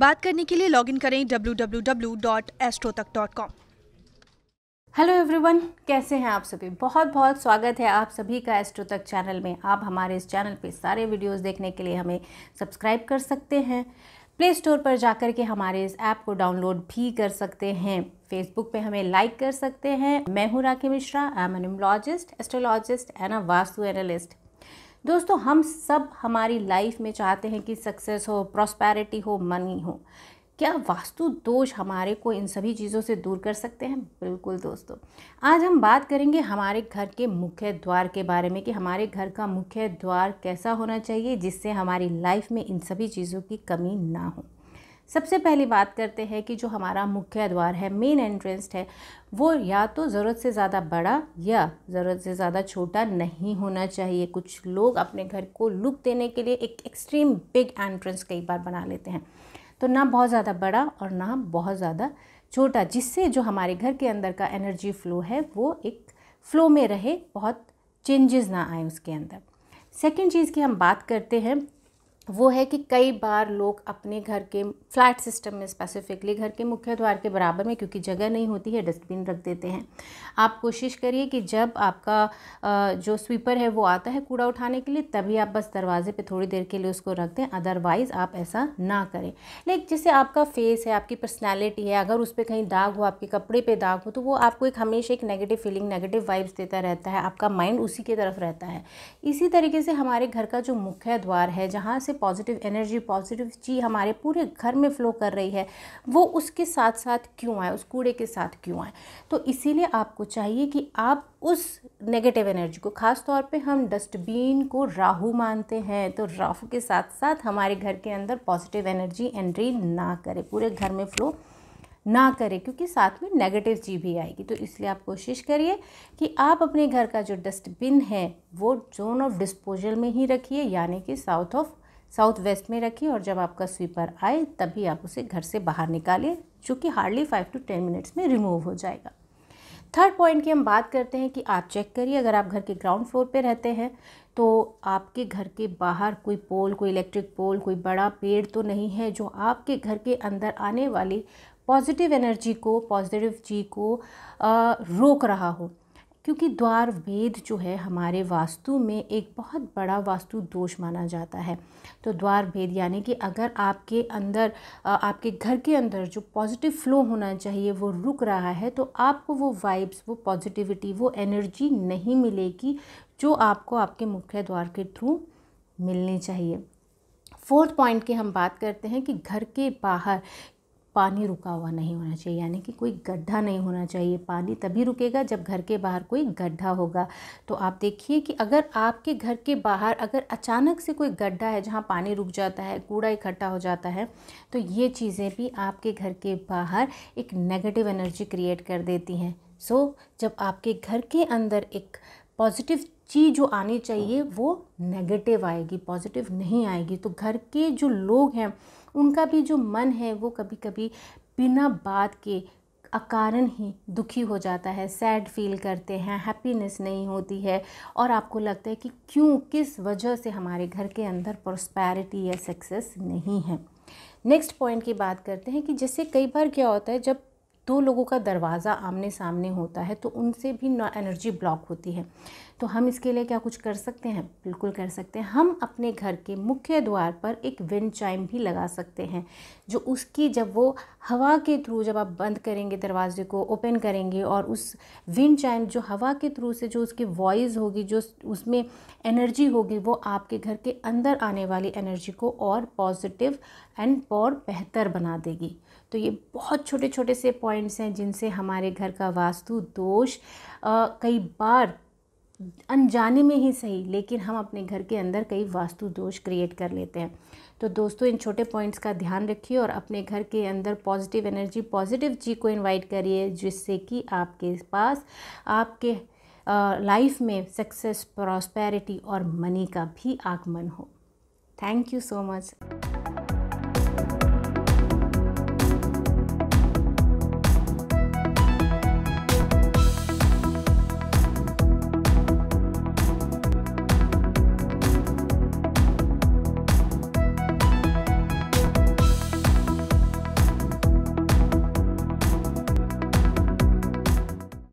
बात करने के लिए लॉगिन करें www.astrotak.com। हेलो एवरीवन, कैसे हैं आप सभी। बहुत बहुत स्वागत है आप सभी का एस्ट्रो तक चैनल में। आप हमारे इस चैनल पे सारे वीडियोस देखने के लिए हमें सब्सक्राइब कर सकते हैं। प्ले स्टोर पर जाकर के हमारे इस ऐप को डाउनलोड भी कर सकते हैं। फेसबुक पे हमें लाइक कर सकते हैं। मैं हूँ Rakhi Mishra, I am an numerologist, astrologist and a vastu analyst. दोस्तों, हम सब हमारी लाइफ में चाहते हैं कि सक्सेस हो, प्रॉस्पेरिटी हो, मनी हो। क्या वास्तु दोष हमारे को इन सभी चीज़ों से दूर कर सकते हैं? बिल्कुल दोस्तों। आज हम बात करेंगे हमारे घर के मुख्य द्वार के बारे में कि हमारे घर का मुख्य द्वार कैसा होना चाहिए जिससे हमारी लाइफ में इन सभी चीज़ों की कमी ना हो। सबसे पहली बात करते हैं कि जो हमारा मुख्य द्वार है, मेन एंट्रेंस है, वो या तो ज़रूरत से ज़्यादा बड़ा या ज़रूरत से ज़्यादा छोटा नहीं होना चाहिए। कुछ लोग अपने घर को लुक देने के लिए एक एक्सट्रीम बिग एंट्रेंस कई बार बना लेते हैं, तो ना बहुत ज़्यादा बड़ा और ना बहुत ज़्यादा छोटा, जिससे जो हमारे घर के अंदर का एनर्जी फ्लो है वो एक फ्लो में रहे, बहुत चेंजेस ना आए उसके अंदर। सेकंड चीज़ की हम बात करते हैं वो है कि कई बार लोग अपने घर के फ्लैट सिस्टम में, स्पेसिफिकली घर के मुख्य द्वार के बराबर में, क्योंकि जगह नहीं होती है, डस्टबिन रख देते हैं। आप कोशिश करिए कि जब आपका जो स्वीपर है वो आता है कूड़ा उठाने के लिए, तभी आप बस दरवाजे पे थोड़ी देर के लिए उसको रख दें, अदरवाइज़ आप ऐसा ना करें। लेकिन जैसे आपका फेस है, आपकी पर्सनैलिटी है, अगर उस पर कहीं दाग हो, आपके कपड़े पर दाग हो, तो वो आपको एक हमेशा एक नेगेटिव फीलिंग, नेगेटिव वाइब्स देता रहता है, आपका माइंड उसी की तरफ रहता है। इसी तरीके से हमारे घर का जो मुख्य द्वार है, जहाँ से पॉजिटिव एनर्जी, पॉजिटिव चीज़ हमारे पूरे घर में फ्लो कर रही है, वो उसके साथ साथ क्यों आए, उस कूड़े के साथ क्यों आए। तो इसीलिए आपको चाहिए कि आप उस नेगेटिव एनर्जी को, ख़ास तौर पे हम डस्टबिन को राहु मानते हैं, तो राहु के साथ साथ हमारे घर के अंदर पॉजिटिव एनर्जी एंट्री ना करे, पूरे घर में फ्लो ना करें, क्योंकि साथ में नेगेटिव चीज़ भी आएगी। तो इसलिए आप कोशिश करिए कि आप अपने घर का जो डस्टबिन है वो जोन ऑफ डिस्पोजल में ही रखिए, यानी कि साउथ वेस्ट में रखिए, और जब आपका स्वीपर आए तभी आप उसे घर से बाहर निकालिए, जो कि हार्डली 5 to 10 मिनट्स में रिमूव हो जाएगा। थर्ड पॉइंट की हम बात करते हैं कि आप चेक करिए, अगर आप घर के ग्राउंड फ्लोर पे रहते हैं तो आपके घर के बाहर कोई पोल, कोई इलेक्ट्रिक पोल, कोई बड़ा पेड़ तो नहीं है जो आपके घर के अंदर आने वाली पॉजिटिव एनर्जी को, पॉजिटिव जी को रोक रहा हो। क्योंकि द्वार भेद जो है हमारे वास्तु में एक बहुत बड़ा वास्तु दोष माना जाता है। तो द्वार भेद यानी कि अगर आपके अंदर, आपके घर के अंदर जो पॉजिटिव फ्लो होना चाहिए वो रुक रहा है, तो आपको वो वाइब्स, वो पॉजिटिविटी, वो एनर्जी नहीं मिलेगी जो आपको आपके मुख्य द्वार के थ्रू मिलनी चाहिए। फोर्थ पॉइंट की हम बात करते हैं कि घर के बाहर पानी रुका हुआ नहीं होना चाहिए, यानी कि कोई गड्ढा नहीं होना चाहिए। पानी तभी रुकेगा जब घर के बाहर कोई गड्ढा होगा। तो आप देखिए कि अगर आपके घर के बाहर अगर अचानक से कोई गड्ढा है जहाँ पानी रुक जाता है, कूड़ा इकट्ठा हो जाता है, तो ये चीज़ें भी आपके घर के बाहर एक नेगेटिव एनर्जी क्रिएट कर देती हैं। सो जब आपके घर के अंदर एक पॉजिटिव चीज़ जो आनी चाहिए वो नेगेटिव आएगी, पॉजिटिव नहीं आएगी, तो घर के जो लोग हैं उनका भी जो मन है वो कभी कभी बिना बात के अकारण ही दुखी हो जाता है, सैड फील करते हैं, हैप्पीनेस नहीं होती है, और आपको लगता है कि क्यों, किस वजह से हमारे घर के अंदर प्रॉस्पेरिटी या सक्सेस नहीं है। नेक्स्ट पॉइंट की बात करते हैं कि जैसे कई बार क्या होता है, जब दो लोगों का दरवाज़ा आमने सामने होता है तो उनसे भी एनर्जी ब्लॉक होती है। तो हम इसके लिए क्या कुछ कर सकते हैं? बिल्कुल कर सकते हैं। हम अपने घर के मुख्य द्वार पर एक विंड चाइम भी लगा सकते हैं, जो उसकी जब वो हवा के थ्रू, जब आप बंद करेंगे दरवाजे को, ओपन करेंगे, और उस विंड चाइम जो हवा के थ्रू से जो उसकी वॉइस होगी, जो उसमें एनर्जी होगी, वो आपके घर के अंदर आने वाली एनर्जी को और पॉजिटिव एंड और बेहतर बना देगी। तो ये बहुत छोटे छोटे से पॉइंट्स हैं जिनसे हमारे घर का वास्तु दोष कई बार अनजाने में ही सही, लेकिन हम अपने घर के अंदर कई वास्तु दोष क्रिएट कर लेते हैं। तो दोस्तों, इन छोटे पॉइंट्स का ध्यान रखिए और अपने घर के अंदर पॉजिटिव एनर्जी, पॉजिटिव जी को इनवाइट करिए, जिससे कि आपके पास आपके लाइफ में सक्सेस, प्रॉस्पेरिटी और मनी का भी आगमन हो। Thank you so much.